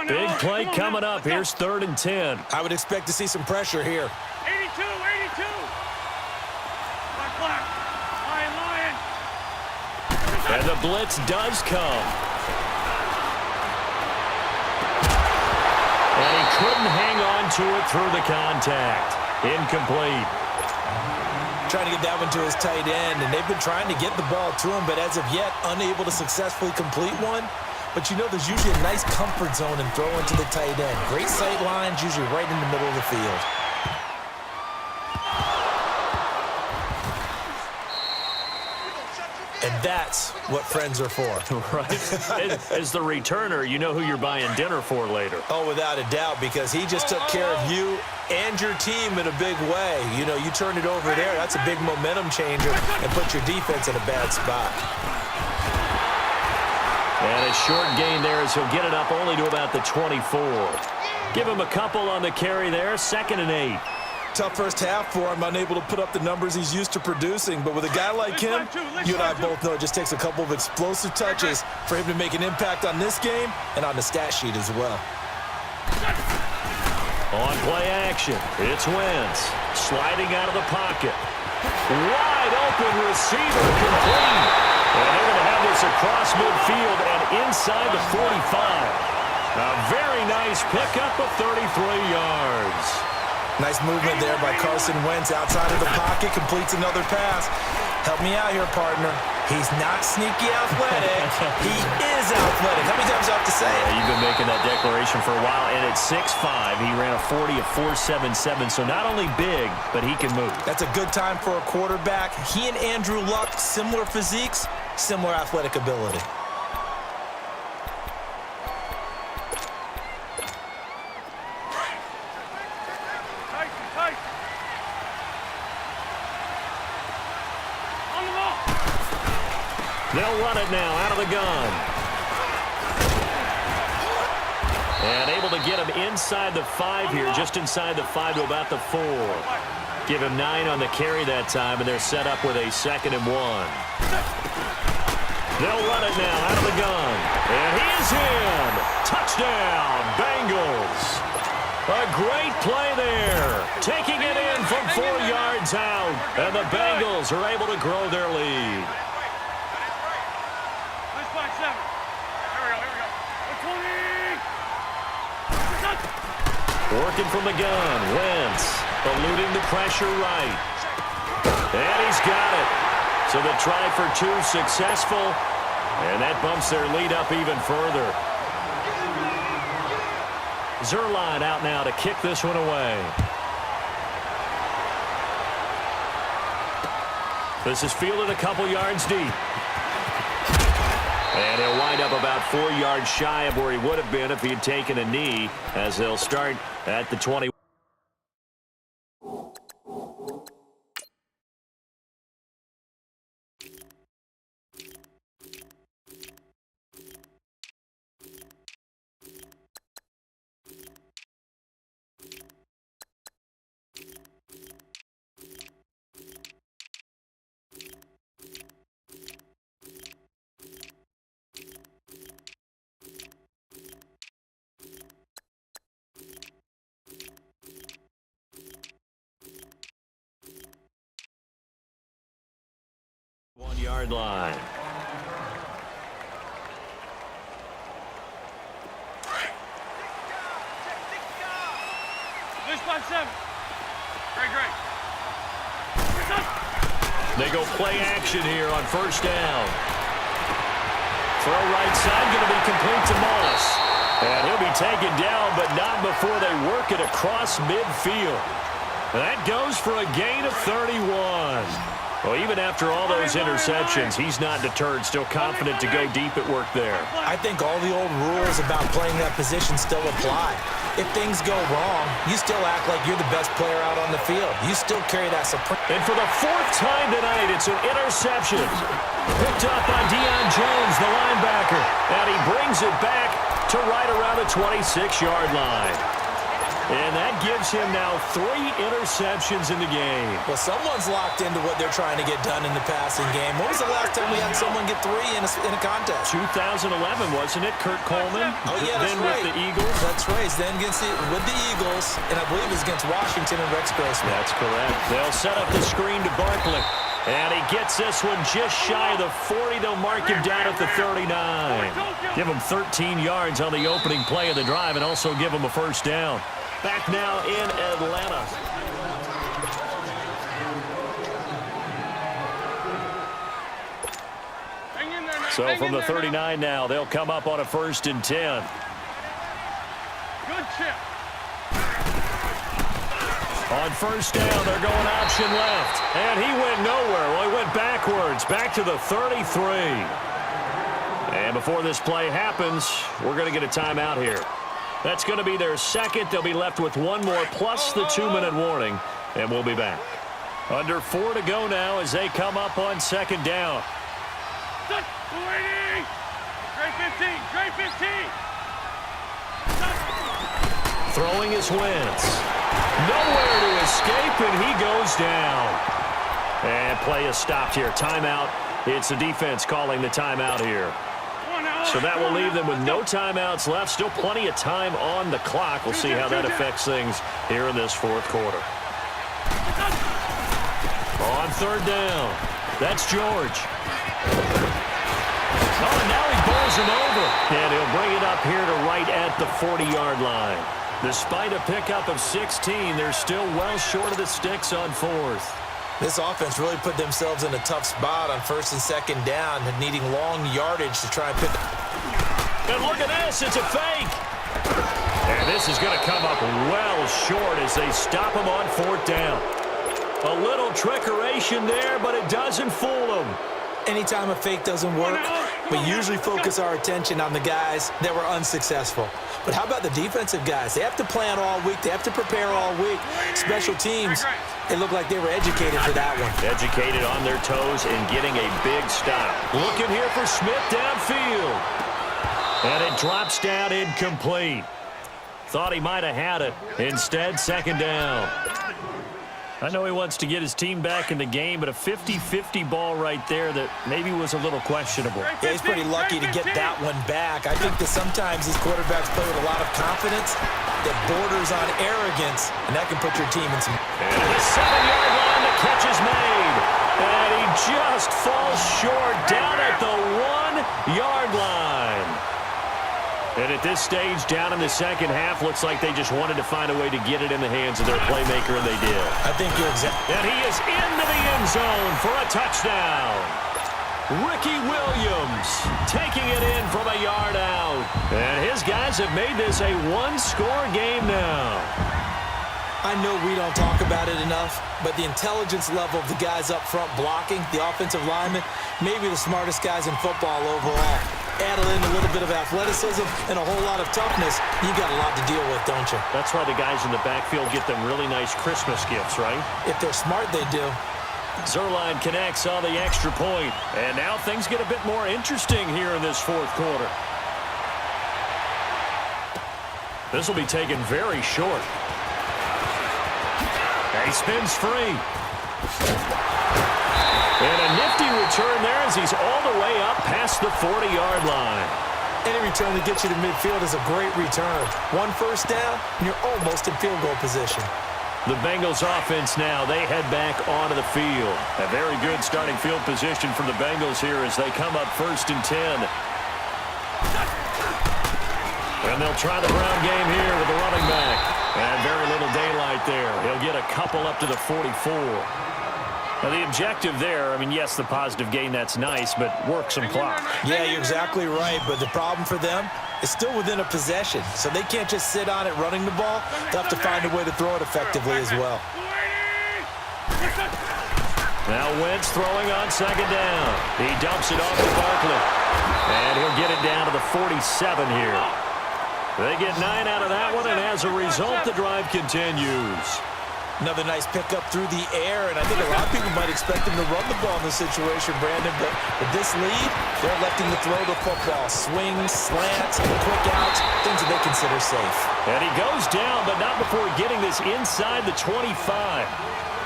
Big play coming up. Here's 3rd and 10. I would expect to see some pressure here. 82, 82. Black. Lion. And the blitz does come. And he couldn't hang on to it through the contact. Incomplete. Trying to get that one to his tight end, and they've been trying to get the ball to him, but as of yet, unable to successfully complete one. But you know there's usually a nice comfort zone in throwing to the tight end. Great sight lines, usually right in the middle of the field. And that's what friends are for. Right? As the returner, you know who you're buying dinner for later. Oh, without a doubt, because he just took care of you and your team in a big way. You know, you turn it over there, that's a big momentum changer and put your defense in a bad spot. And a short gain there as he'll get it up only to about the 24. Give him a couple on the carry there, 2nd and 8. Tough first half for him, unable to put up the numbers he's used to producing. But with a guy like him, you and I both know it just takes a couple of explosive touches for him to make an impact on this game and on the stat sheet as well. On play action, it's Wentz. Sliding out of the pocket. Wide open receiver complete. And they're going to have this across midfield and inside the 45. A very nice pickup of 33 yards. Nice movement there by Carson Wentz outside of the pocket, completes another pass. Help me out here, partner. He's not sneaky athletic. He is athletic. How many times do I have to say it? You've been making that declaration for a while, and at 6'5", he ran a 40 of 4.77, so not only big, but he can move. That's a good time for a quarterback. He and Andrew Luck, similar physiques, similar athletic ability. They'll run it now out of the gun. And able to get him inside the 5 here, just inside the 5 to about the 4. Give him 9 on the carry that time, and they're set up with a 2nd and 1. They'll run it now out of the gun. And he is in. Touchdown, Bengals. A great play there. Taking it in from 4 yards out. And the Bengals are able to grow their lead. Working from the gun, Wentz eluding the pressure right. And he's got it. So the try for 2 successful, and that bumps their lead up even further. Zerline out now to kick this one away. This is fielded a couple yards deep. And he'll wind up about 4 yards shy of where he would have been if he had taken a knee, as they'll start at the 20. Yard line. This 5-7. Great. They go play action here on 1st down. Throw right side, going to be complete to Moss. And he'll be taken down, but not before they work it across midfield. That goes for a gain of 31. Well, even after all those interceptions, he's not deterred, still confident to go deep at work there. I think all the old rules about playing that position still apply. If things go wrong, you still act like you're the best player out on the field. You still carry that supreme. And for the 4th time tonight, it's an interception. Picked up by Deion Jones, the linebacker. And he brings it back to right around the 26-yard line. And that gives him now 3 interceptions in the game. Well, someone's locked into what they're trying to get done in the passing game. When was the last time we had someone get 3 in a contest? 2011, wasn't it? Kurt Coleman. Oh, yeah, that's then right. with the Eagles. That's right. Then with the Eagles, and I believe it was against Washington and Rex Grossman. That's correct. They'll set up the screen to Barkley. And he gets this one just shy of the 40. They'll mark him down at the 39. Give him 13 yards on the opening play of the drive and also give him a first down. Back now in Atlanta. So from the 39 now, they'll come up on a 1st and 10. Good chip. On 1st down, they're going option left. And he went nowhere. Well, he went backwards, back to the 33. And before this play happens, we're going to get a timeout here. That's going to be their second. They'll be left with 1 more plus the 2-minute warning. And we'll be back. Under 4 to go now as they come up on 2nd down. Great 15. Great 15. Throwing his Wentz. Nowhere to escape, and he goes down. And play is stopped here. Timeout. It's the defense calling the timeout here. So that will leave them with no timeouts left. Still plenty of time on the clock. We'll see how that affects things here in this 4th quarter. On 3rd down. That's George. Oh, and now he bowls him over. And he'll bring it up here to right at the 40-yard line. Despite a pickup of 16, they're still well short of the sticks on 4th. This offense really put themselves in a tough spot on 1st and 2nd down, and needing long yardage to try and pick. And look at this, it's a fake. And this is going to come up well short as they stop him on 4th down. A little trickeration there, but it doesn't fool them. Anytime a fake doesn't work, we usually focus our attention on the guys that were unsuccessful. But how about the defensive guys? They have to plan all week. They have to prepare all week. Special teams, it looked like they were educated for that one. Educated on their toes and getting a big stop. Looking here for Smith downfield. And it drops down incomplete. Thought he might have had it. Instead, 2nd down. I know he wants to get his team back in the game, but a 50-50 ball right there that maybe was a little questionable. Yeah, he's pretty lucky to get that one back. I think that sometimes these quarterbacks play with a lot of confidence that borders on arrogance, and that can put your team in some... And the 7-yard line, the catch is made. And he just falls short down at the 1-yard line. And at this stage, down in the 2nd half, looks like they just wanted to find a way to get it in the hands of their playmaker, and they did. I think you're exactly... And he is into the end zone for a touchdown. Ricky Williams taking it in from a yard out. And his guys have made this a 1-score game now. I know we don't talk about it enough, but the intelligence level of the guys up front blocking, the offensive linemen, maybe the smartest guys in football overall. Add in a little bit of athleticism and a whole lot of toughness, you got a lot to deal with, don't you? That's why the guys in the backfield get them really nice Christmas gifts, right? If they're smart, they do. Zerline connects on the extra point. And now things get a bit more interesting here in this 4th quarter. This will be taken very short. He spins free. And a nifty return there as he's all the way up past the 40-yard line. Any return that gets you to midfield is a great return. 1 first down, and you're almost in field goal position. The Bengals offense now, they head back onto the field. A very good starting field position for the Bengals here as they come up 1st and 10. And they'll try the ground game here with the running back. And very little daylight there. He'll get a couple up to the 44. Now, the objective there, I mean, yes, the positive gain, that's nice, but work some clock. Yeah, you're exactly right, but the problem for them is still within a possession, so they can't just sit on it running the ball. They'll have to find a way to throw it effectively as well. Now Wentz throwing on 2nd down. He dumps it off to Barkley. And he'll get it down to the 47 here. They get 9 out of that one, and as a result, the drive continues. Another nice pickup through the air, and I think a lot of people might expect him to run the ball in this situation, Brandon, but with this lead, they're electing to throw the football. Swings, slants, quick outs, things that they consider safe. And he goes down, but not before getting this inside the 25.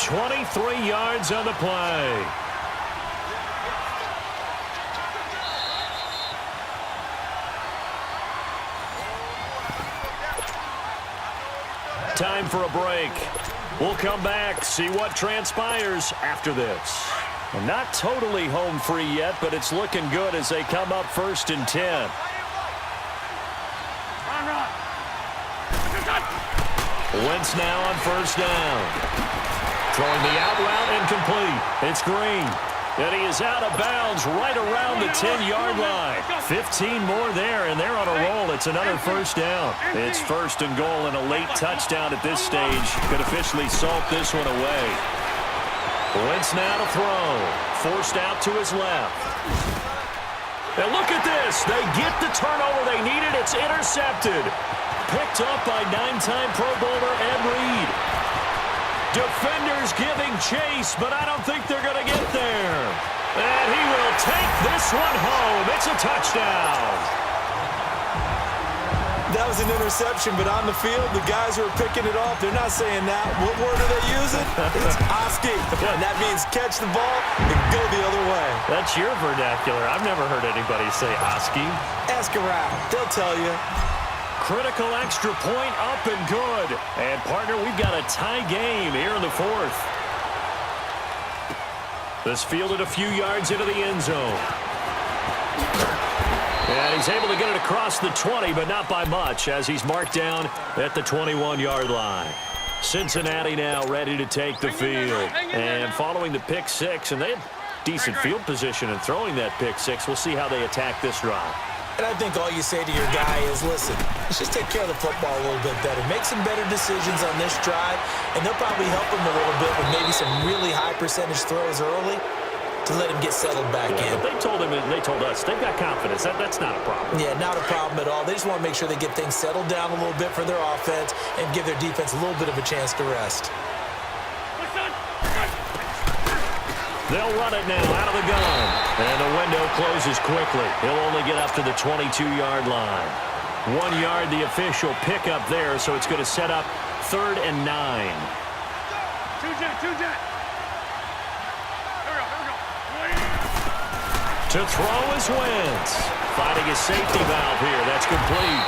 23 yards on the play. Time for a break. We'll come back, see what transpires after this. And not totally home free yet, but it's looking good as they come up 1st and 10. Run. Wentz now on 1st down. Throwing the out route incomplete. It's Green. And he is out of bounds right around the 10-yard line. 15 more there, and they're on a roll. It's another 1st down. It's 1st and goal and a late touchdown at this stage. Could officially salt this one away. Wentz now to throw. Forced out to his left. And look at this. They get the turnover they needed. It's intercepted. Picked up by 9-time Pro Bowler Ed Reed. Defenders giving chase, but I don't think they're going to get there. And he will take this one home. It's a touchdown. That was an interception, but on the field, the guys who are picking it off, they're not saying that. What word are they using? It's Oski. And that means catch the ball and go the other way. That's your vernacular. I've never heard anybody say Oski. Ask around. They'll tell you. Critical extra point up and good. And, partner, we've got a tie game here in the 4th. This fielded a few yards into the end zone. And he's able to get it across the 20, but not by much, as he's marked down at the 21-yard line. Cincinnati now ready to take the field. And following the pick six, and they had decent field position in throwing that pick six. We'll see how they attack this drive. And I think all you say to your guy is, listen, let's just take care of the football a little bit better. Make some better decisions on this drive, and they'll probably help him a little bit with maybe some really high percentage throws early to let him get settled back in. But they told him, and they told us, they've got confidence. That's not a problem. Yeah, not a problem at all. They just want to make sure they get things settled down a little bit for their offense and give their defense a little bit of a chance to rest. They'll run it now out of the gun. And the window closes quickly. He'll only get up to the 22-yard line. 1 yard, the official pickup there, so it's going to set up 3rd and 9. Two jet. Here we go. To throw is Wentz. Finding his safety valve here. That's complete.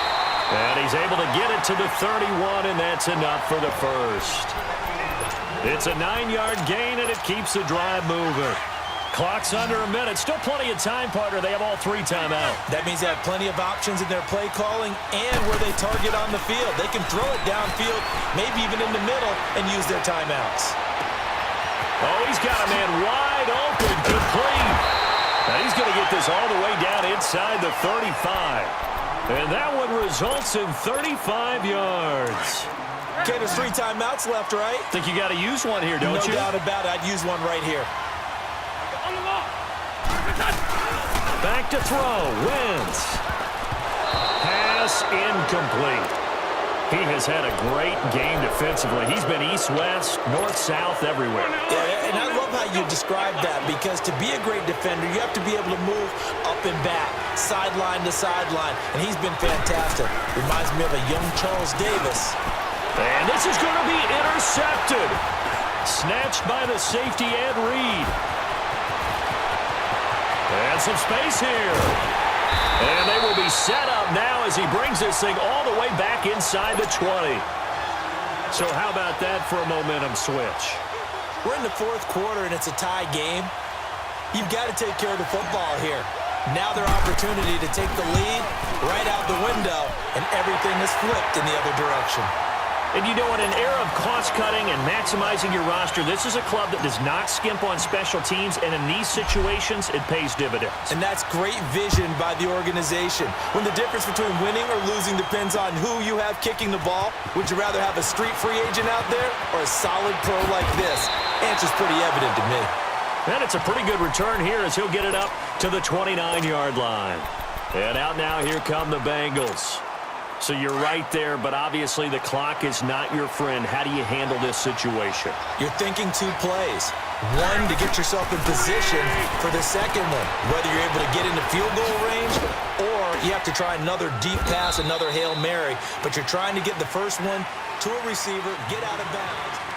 And he's able to get it to the 31, and that's enough for the first. It's a 9-yard gain, and it keeps the drive moving. Clock's under a minute. Still plenty of time, partner. They have all 3 timeouts. That means they have plenty of options in their play calling and where they target on the field. They can throw it downfield, maybe even in the middle, and use their timeouts. Oh, he's got a man wide open, complete. Now he's going to get this all the way down inside the 35. And that one results in 35 yards. Okay, there's 3 timeouts left, right? Think you got to use one here, don't you? No doubt about it. I'd use one right here. On the ball. Back to throw. Wentz. Pass incomplete. He has had a great game defensively. He's been east-west, north-south, everywhere. Yeah, and I love how you describe that, because to be a great defender, you have to be able to move up and back, sideline to sideline, and he's been fantastic. Reminds me of a young Charles Davis. And this is going to be intercepted. Snatched by the safety, Ed Reed. And some space here. And they will be set up now as he brings this thing all the way back inside the 20. So how about that for a momentum switch? We're in the 4th quarter, and it's a tie game. You've got to take care of the football here. Now their opportunity to take the lead right out the window, and everything is flipped in the other direction. And you know, in an era of cost-cutting and maximizing your roster, this is a club that does not skimp on special teams, and in these situations, it pays dividends. And that's great vision by the organization. When the difference between winning or losing depends on who you have kicking the ball, would you rather have a street free agent out there or a solid pro like this? Answer's pretty evident to me. And it's a pretty good return here as he'll get it up to the 29-yard line. And out now, here come the Bengals. So you're right there, but obviously the clock is not your friend. How do you handle this situation? You're thinking 2 plays. One, to get yourself in position for the second one, whether you're able to get into field goal range or you have to try another deep pass, another Hail Mary, but you're trying to get the first one to a receiver, get out of bounds.